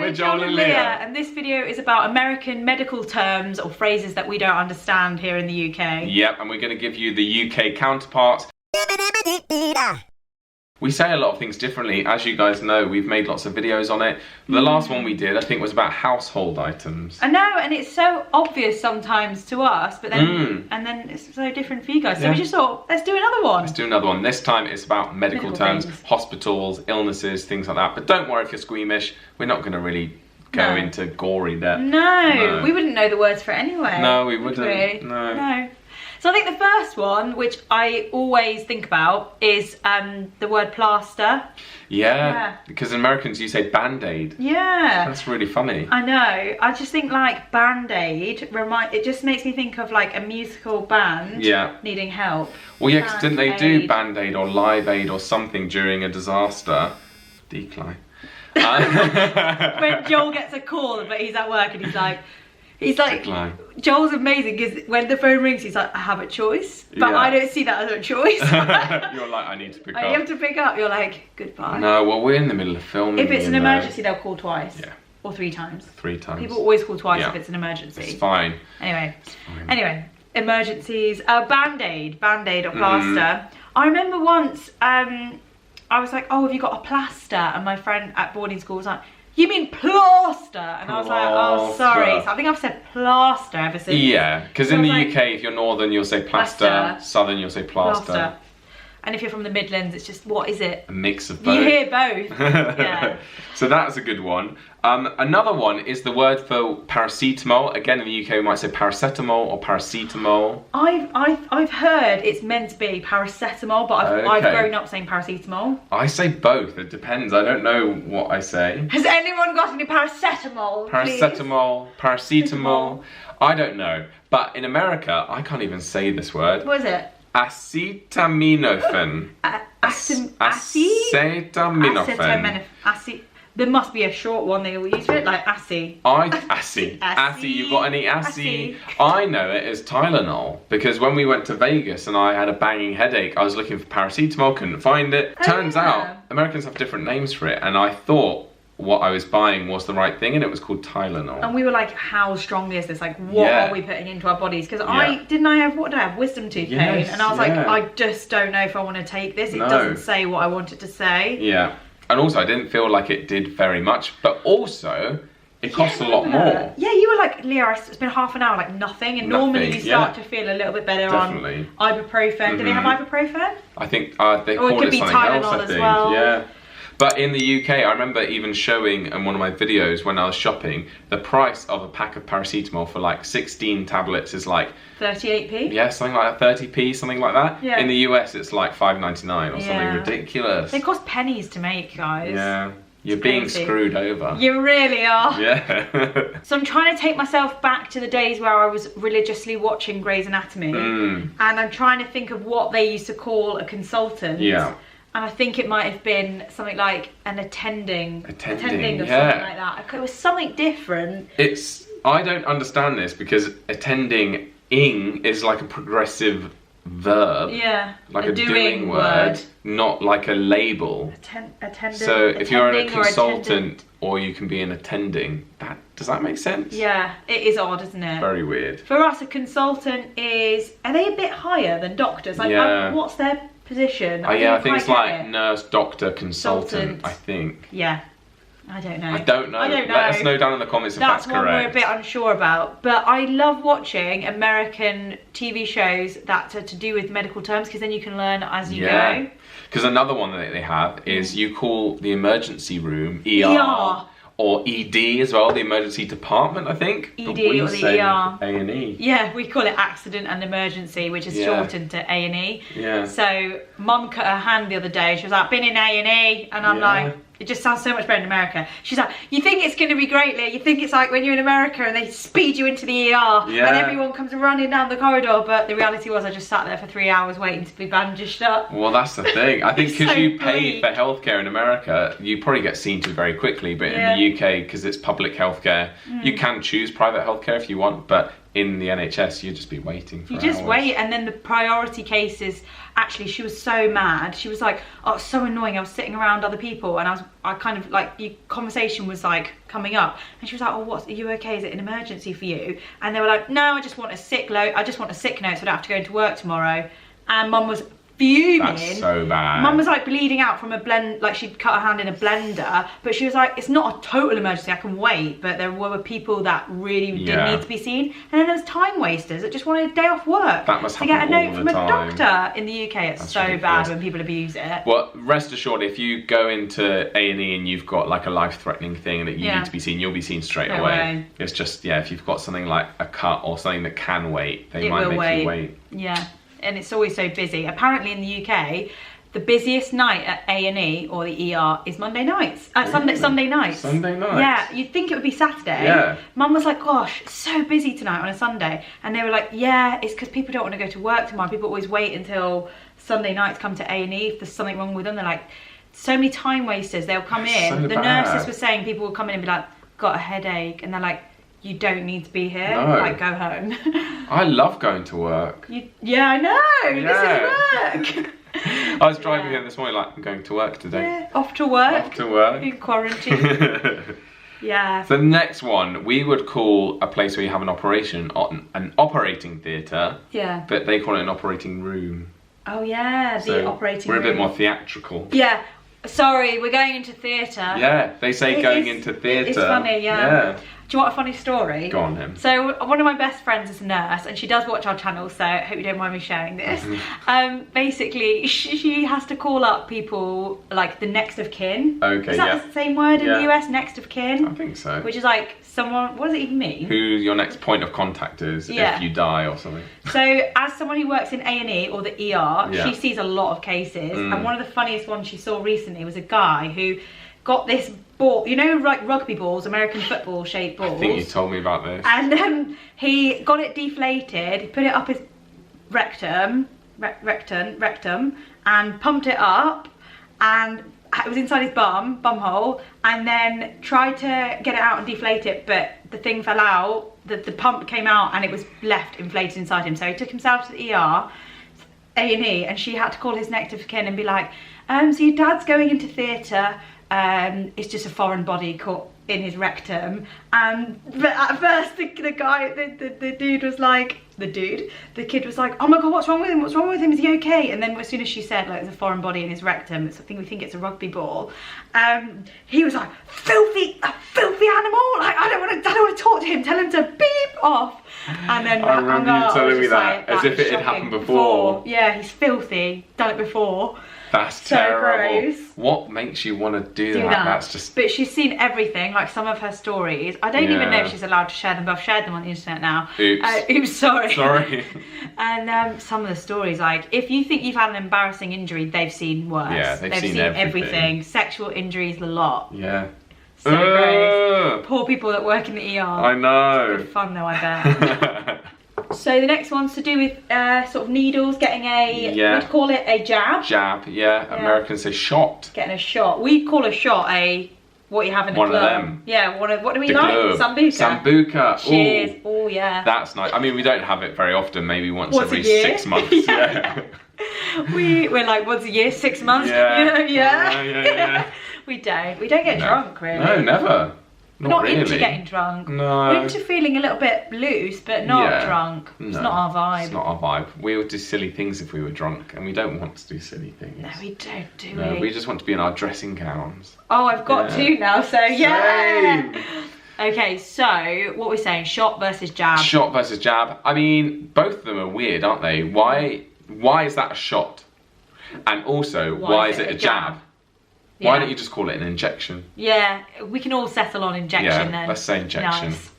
with Joel and Lia, and this video is about American medical terms or phrases that we don't understand here in the UK. Yep, and we're going to give you the UK counterpart. We say a lot of things differently. As you guys know, we've made lots of videos on it. The last one we did, I think, was about household items. I know, and it's so obvious sometimes to us, but then and then it's so different for you guys. So we just thought, let's do another one. Let's do another one. This time it's about medical terms, hospitals, illnesses, things like that. But don't worry if you're squeamish. We're not going to really go into gory depth. No, we wouldn't know the words for it anyway. No, we wouldn't. Would we? No. So I think the first one, which I always think about, is the word plaster. Yeah, because in Americans you say band-aid. Yeah. That's really funny. I know. I just think like band-aid, it just makes me think of like a musical band needing help. Well, yeah, because didn't they do band-aid or live aid or something during a disaster? Decline. When Joel gets a call, but he's at work and he's like, Joel's amazing because when the phone rings, he's like, I have a choice, but I don't see that as a choice. You're like, I need to pick up. You have to pick up. You're like, goodbye. No, well, we're in the middle of filming. If it's an emergency, they'll call twice. Yeah. Or 3 times. 3 times. People always call twice if it's an emergency. It's fine. Anyway, emergencies. Band-aid or plaster. I remember once, I was like, oh, have you got a plaster? And my friend at boarding school was like, you mean plaster? And I was like, oh, sorry. So I think I've said plaster ever since. Yeah, because in the UK, if you're northern, you'll say plaster. Southern, you'll say plaster. And if you're from the Midlands, it's just, what is it? A mix of both. You hear both. Yeah. So that's a good one. Another one is the word for paracetamol. Again, in the UK, we might say paracetamol or paracetamol. I've heard it's meant to be paracetamol, but I've grown up saying paracetamol. I say both. It depends. I don't know what I say. Has anyone got any paracetamol? Paracetamol, paracetamol. I don't know. But in America, I can't even say this word. What is it? Acetaminophen. Acetaminophen. There must be a short one they will use for it, like assy. Assy, you got any assy? I know it as Tylenol, because when we went to Vegas and I had a banging headache, I was looking for paracetamol, couldn't find it. Turns out, Americans have different names for it, and I thought what I was buying was the right thing, and it was called Tylenol. And we were like, how strongly is this? Like, what are we putting into our bodies? Because what did I have? Wisdom tooth pain. And I was like, I just don't know if I want to take this. It doesn't say what I want it to say. Yeah. And also, I didn't feel like it did very much, but also, it costs a lot more. Yeah, you were like, Lia, it's been half an hour, like nothing, and normally you start to feel a little bit better on ibuprofen. Do they have ibuprofen? I think they call it something else, I think. Yeah. But in the UK, I remember even showing in one of my videos when I was shopping, the price of a pack of paracetamol for like 16 tablets is like 38p? Yeah, something like that, 30p, something like that. Yeah. In the US, it's like $5.99 or something ridiculous. They cost pennies to make, guys. Yeah. You're being screwed over. You really are. Yeah. So I'm trying to take myself back to the days where I was religiously watching Grey's Anatomy. And I'm trying to think of what they used to call a consultant. Yeah. And I think it might have been something like an attending or something like that. It was something different. I don't understand this because attending is like a progressive verb. Yeah. Like a doing word, not like a label. So if you're a consultant or you can be an attending, does that make sense? Yeah, it is odd, isn't it? Very weird. For us, a consultant are they a bit higher than doctors? Like, what's their position? I think it's like nurse, doctor, consultant, I think. Yeah. I don't know. Let us know down in the comments if that's correct. That's one we're a bit unsure about. But I love watching American TV shows that are to do with medical terms, because then you can learn as you go. Because another one that they have is you call the emergency room ER. Or ED as well, the emergency department, I think. ED or the ER. A&E. Yeah, we call it accident and emergency, which is shortened to A&E. Yeah. So Mum cut her hand the other day. She was like, been in A&E, and I'm like, it just sounds so much better in America. She's like, you think it's going to be great, Lia? You think it's like when you're in America and they speed you into the ER and everyone comes running down the corridor, but the reality was I just sat there for 3 hours waiting to be bandaged up. Well, that's the thing. I think because you pay for healthcare in America, you probably get seen to very quickly, but in the UK, because it's public healthcare, you can choose private healthcare if you want, but in the NHS, you'd just be waiting for You just hours. wait, and then the priority cases, actually, she was so mad. She was like, oh, it's so annoying. I was sitting around other people, and I kind of, like, your conversation was, like, coming up. And she was like, oh, are you okay? Is it an emergency for you? And they were like, no, I just want a sick note so I don't have to go into work tomorrow. And Mum was fuming. That's so bad. Mum was like bleeding out from a blend, like she'd cut her hand in a blender, but she was like, it's not a total emergency, I can wait. But there were people that really did need to be seen, and then there was time wasters that just wanted a day off work that must to get a happen all note from the a time. doctor. In the UK, it's That's so ridiculous. bad when people abuse it. Well, rest assured, if you go into A&E and you've got like a life-threatening thing that you need to be seen, you'll be seen straight away. It's just, if you've got something like a cut or something that can wait, they might make you wait. Yeah. And it's always so busy. Apparently in the UK, the busiest night at A&E or the ER is Monday nights. Sunday nights. Sunday nights? Yeah, you'd think it would be Saturday. Yeah. Mum was like, gosh, it's so busy tonight on a Sunday. And they were like, yeah, it's because people don't want to go to work tomorrow. People always wait until Sunday nights come to A&E if there's something wrong with them. They're like, so many time wasters. They'll come in. So the bad. nurses were saying people will come in and be like, got a headache. And they're like, you don't need to be here. No. Like, go home. I love going to work. Yeah, I know. Yeah. This is work. I was driving here this morning like, I'm going to work today. Yeah, off to work. Off to work. In quarantine. Yeah. The next one, we would call a place where you have an operation an operating theatre. Yeah. But they call it an operating room. Oh yeah, the operating room. We're a bit more theatrical. Yeah. Sorry, we're going into theatre. Yeah, they say going into theatre. It's funny, yeah. Do you want a funny story? Go on then. So one of my best friends is a nurse, and she does watch our channel, so I hope you don't mind me sharing this. Basically, she has to call up people like the next of kin. Okay, is that the same word in the US, next of kin? I think so. Which is like someone, what does it even mean? Who your next point of contact is if you die or something. So as someone who works in A&E or the ER, she sees a lot of cases. And one of the funniest ones she saw recently was a guy who got this ball, you know, like rugby balls, American football shaped balls. I think you told me about this. And he got it deflated, he put it up his rectum, and pumped it up, and it was inside his bum hole, and then tried to get it out and deflate it, but the thing fell out, the pump came out, and it was left inflated inside him. So he took himself to the ER, A&E, and she had to call his next of kin and be like, so your dad's going into theatre, it's just a foreign body caught in his rectum. But at first the guy, the dude was like, the kid was like, oh my god, what's wrong with him? What's wrong with him? Is he okay? And then as soon as she said like there's a foreign body in his rectum, we think it's a rugby ball, he was like, a filthy animal, like I don't want to talk to him, tell him to beep off. And then I remember you telling me that, like, as if it had happened before. Yeah, he's filthy, done it before. That's so terrible. Gross. What makes you want to do that? That's just... But she's seen everything, like some of her stories. I don't even know if she's allowed to share them, but I've shared them on the internet now. Oops. Sorry. Sorry. And some of the stories, like, if you think you've had an embarrassing injury, they've seen worse. Yeah, they've seen everything. Sexual injuries, a lot. Yeah. So gross. Poor people that work in the ER. I know. It's good fun though, I bet. So the next one's to do with sort of needles, getting we'd call it a jab. Jab, yeah. Americans say shot. Getting a shot. We call a shot what you have in the club. One of them. Yeah, what do we like? Sambuca. Sambuca. Cheers. Ooh. Oh yeah. That's nice. I mean, we don't have it very often, maybe once every 6 months. Yeah. We're like once a year, 6 months. Yeah. We don't get drunk really. No, never. Not really. into getting drunk. No. We're into feeling a little bit loose, but not drunk. It's not our vibe. It's not our vibe. We would do silly things if we were drunk, and we don't want to do silly things. No, we don't, do we? No, we just want to be in our dressing gowns. Oh, I've got two now, so yeah. Same. Okay, so what we're saying, shot versus jab. Shot versus jab. I mean, both of them are weird, aren't they? Why is that a shot? And also, why is it a jab? Yeah. Why don't you just call it an injection? Yeah, we can all settle on injection then. Let's say injection. Nice.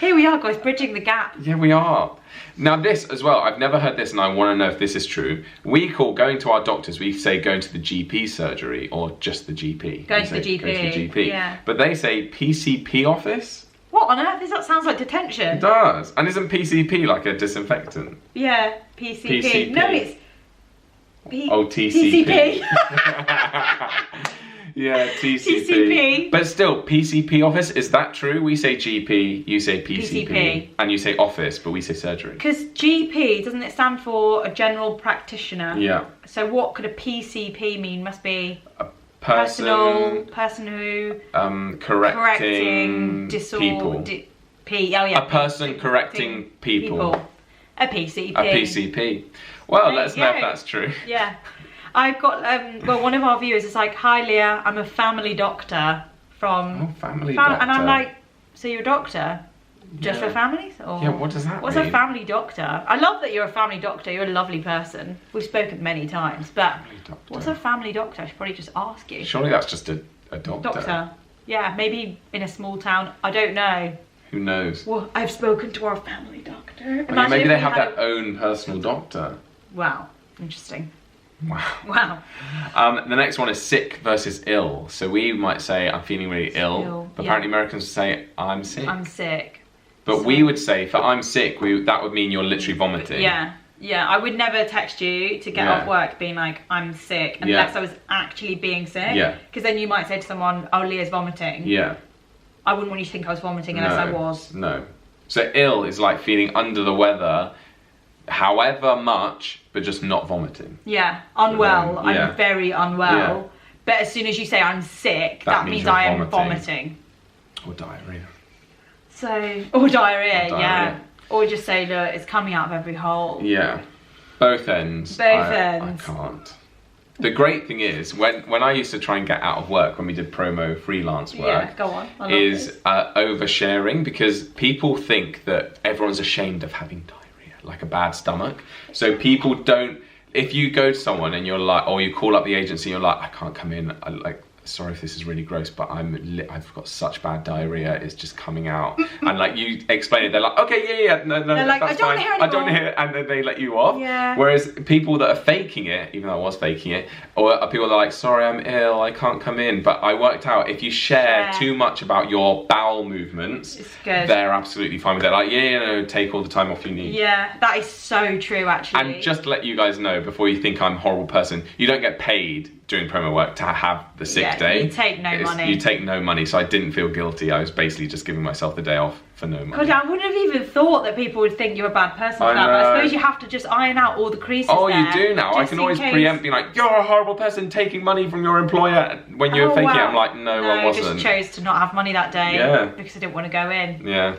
Here we are, guys, bridging the gap. Yeah, we are. Now this as well, I've never heard this and I want to know if this is true. We call going to our doctors, we say going to the GP surgery or just the GP. Going to the GP. Go to the GP. Yeah. But they say PCP Office. What on earth is that? Sounds like detention. It does. And isn't PCP like a disinfectant? Yeah, PCP. No, it's... TCP. Yeah, TCP. TCP. But still, PCP Office, is that true? We say GP, you say PCP. And you say office, but we say surgery. Because GP, doesn't it stand for a general practitioner? Yeah. So what could a PCP mean? Must be a person who... correcting people. A person correcting people. A PCP. A PCP. Well, let us know if that's true. Yeah. I've got, well, one of our viewers is like, "Hi Leah, I'm a family doctor from..." Oh, family doctor. And I'm like, so you're a doctor? Just for families? Or yeah, what does that what's mean? a family doctor? I love that you're a family doctor. You're a lovely person. We've spoken many times, but what's a family doctor? I should probably just ask you. Surely that's just a doctor. Doctor. Yeah, maybe in a small town. I don't know. Who knows? Well, I've spoken to our family doctor. Well, maybe they have their own personal doctor. Wow, interesting. Wow. The next one is sick versus ill. So we might say, "I'm feeling really ill," but apparently Americans say, "I'm sick." I'm sick. But we would say, for "I'm sick," that would mean you're literally vomiting. Yeah. Yeah, I would never text you to get off work being like, "I'm sick," unless I was actually being sick. Yeah. Because then you might say to someone, "Oh, Leah's vomiting." Yeah. I wouldn't want you to think I was vomiting unless I was. No. So ill is like feeling under the weather, however much, but just not vomiting. Yeah, unwell. I'm very unwell. Yeah. But as soon as you say I'm sick, that means I am vomiting. Or diarrhea. So, or diarrhea, yeah. Or just say, "Look, it's coming out of every hole." Yeah. Both ends. I can't. The great thing is, when I used to try and get out of work, when we did promo freelance work, go on. is oversharing, because people think that everyone's ashamed of having diarrhea, like a bad stomach. So people don't, if you go to someone and you're like, or you call up the agency, you're like, "I can't come in, sorry if this is really gross, but I've got such bad diarrhea, it's just coming out." And like you explain it, they're like, "Okay, no, they're like, that's fine. I don't want to hear it," and then they let you off. Yeah. Whereas people that are faking it, even though I was faking it, or people that are like, "Sorry, I'm ill, I can't come in," but I worked out if you share too much about your bowel movements, they're absolutely fine with it. Like, take all the time off you need. Yeah, that is so true, actually. And just to let you guys know, before you think I'm a horrible person, you don't get paid during promo work to have the sick day. You take no money. You take no money, so I didn't feel guilty. I was basically just giving myself the day off for no money. God, I wouldn't have even thought that people would think you're a bad person for that, but I suppose you have to just iron out all the creases there. You do now. I can always preempt being like, "You're a horrible person taking money from your employer." When you're faking it, I'm like, no, I wasn't. I just chose to not have money that day because I didn't want to go in. Yeah.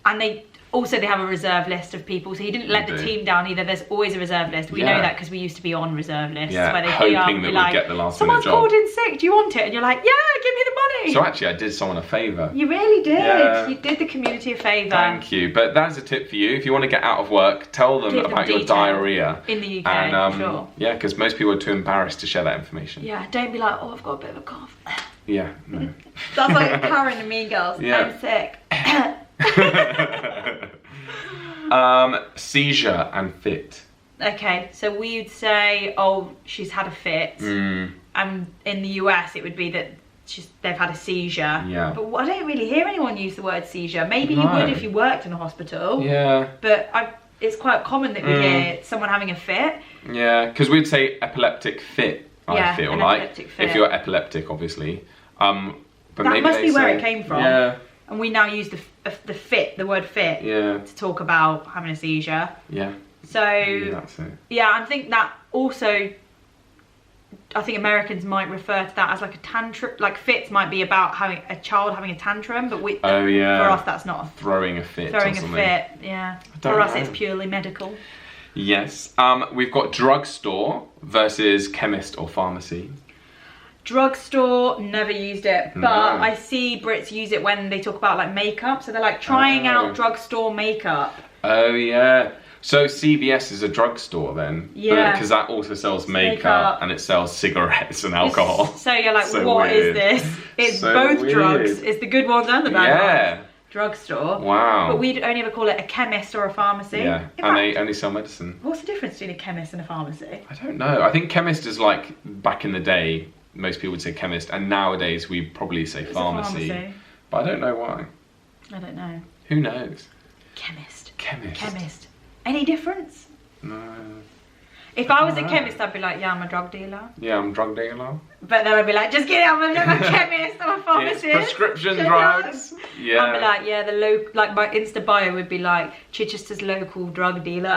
And they have a reserve list of people, so he didn't let the team down either. There's always a reserve list. We know that because we used to be on reserve lists where they hoping that we'd get the last minute job. "Someone's called in sick, do you want it?" And you're like, "Yeah, give me the money." So actually I did someone a favour. You really did. Yeah. You did the community a favour. Thank you. But that's a tip for you. If you want to get out of work, tell them about your diarrhea. In the UK, and, sure. Yeah, because most people are too embarrassed to share that information. Yeah, don't be like, "Oh, I've got a bit of a cough." Yeah, no. That's like Karen and Mean Girls. Yeah. I'm sick. Seizure and fit. Okay, so we would say, "Oh, she's had a fit," and in the US it would be that they've had a seizure. Yeah. But I don't really hear anyone use the word seizure. Maybe you would if you worked in a hospital. Yeah. But it's quite common that we hear someone having a fit. Yeah, because we'd say epileptic fit. I feel like epileptic fit. If you're epileptic, obviously. But that maybe must be where it came from. Yeah. And we now use the word fit to talk about having a seizure. Yeah. So that's it. Yeah, I think that also, I think Americans might refer to that as like a tantrum. Like fits might be about having a child having a tantrum, but for us that's not throwing a fit. Throwing a fit, yeah. For us it's purely medical. Yes. We've got drugstore versus chemist or pharmacy. Drugstore, never used it, but I see Brits use it when they talk about like makeup. So they're like trying out drugstore makeup. Oh yeah. So CVS is a drugstore then? Yeah. Because that also sells makeup and it sells cigarettes and alcohol. So you're like, what is this? It's both drugs. It's the good ones and the bad ones. Drugstore. Wow. But we'd only ever call it a chemist or a pharmacy. Yeah, and they only sell medicine. What's the difference between a chemist and a pharmacy? I don't know. I think chemist is like, back in the day, most people would say chemist, and nowadays we probably say pharmacy. But I don't know why. I don't know. Who knows? Chemist. Chemist. Any difference? No. If I was a chemist, I'd be like, yeah, I'm a drug dealer. Yeah, I'm a drug dealer. But then I'd be like, just kidding, I'm a chemist, I'm a pharmacist. It's prescription drugs. Yeah. I'd be like, yeah, like my Insta bio would be like, Chichester's local drug dealer.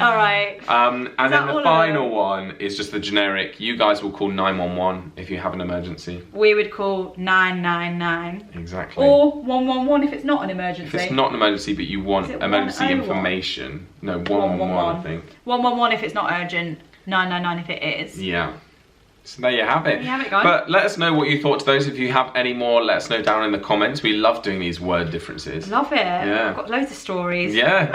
All right. And then the final one is just the generic. You guys will call 911 if you have an emergency. We would call 999. Exactly. Or 111 if it's not an emergency. If it's not an emergency, but you want emergency information. No, 111, I think. 111 if it's not urgent, 999 if it is. Yeah. So there you have it. There you have it, guys. But let us know what you thought to those. If you have any more, let us know down in the comments. We love doing these word differences. Love it. Yeah. I've got loads of stories. Yeah.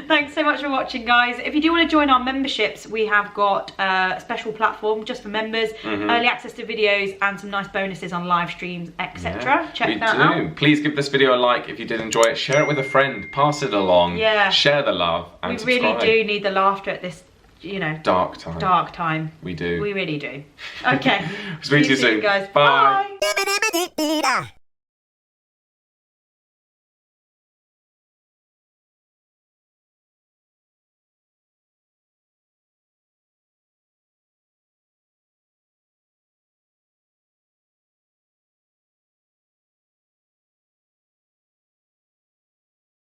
Thanks so much for watching, guys. If you do want to join our memberships, we have got a special platform just for members, early access to videos, and some nice bonuses on live streams, etc. Yeah, Check that out. Please give this video a like if you did enjoy it. Share it with a friend. Pass it along. Yeah. Share the love and subscribe. We really do need the laughter at this, you know, dark time. Dark time. We do. We really do. Okay. Speak to you soon, guys. Bye. Bye.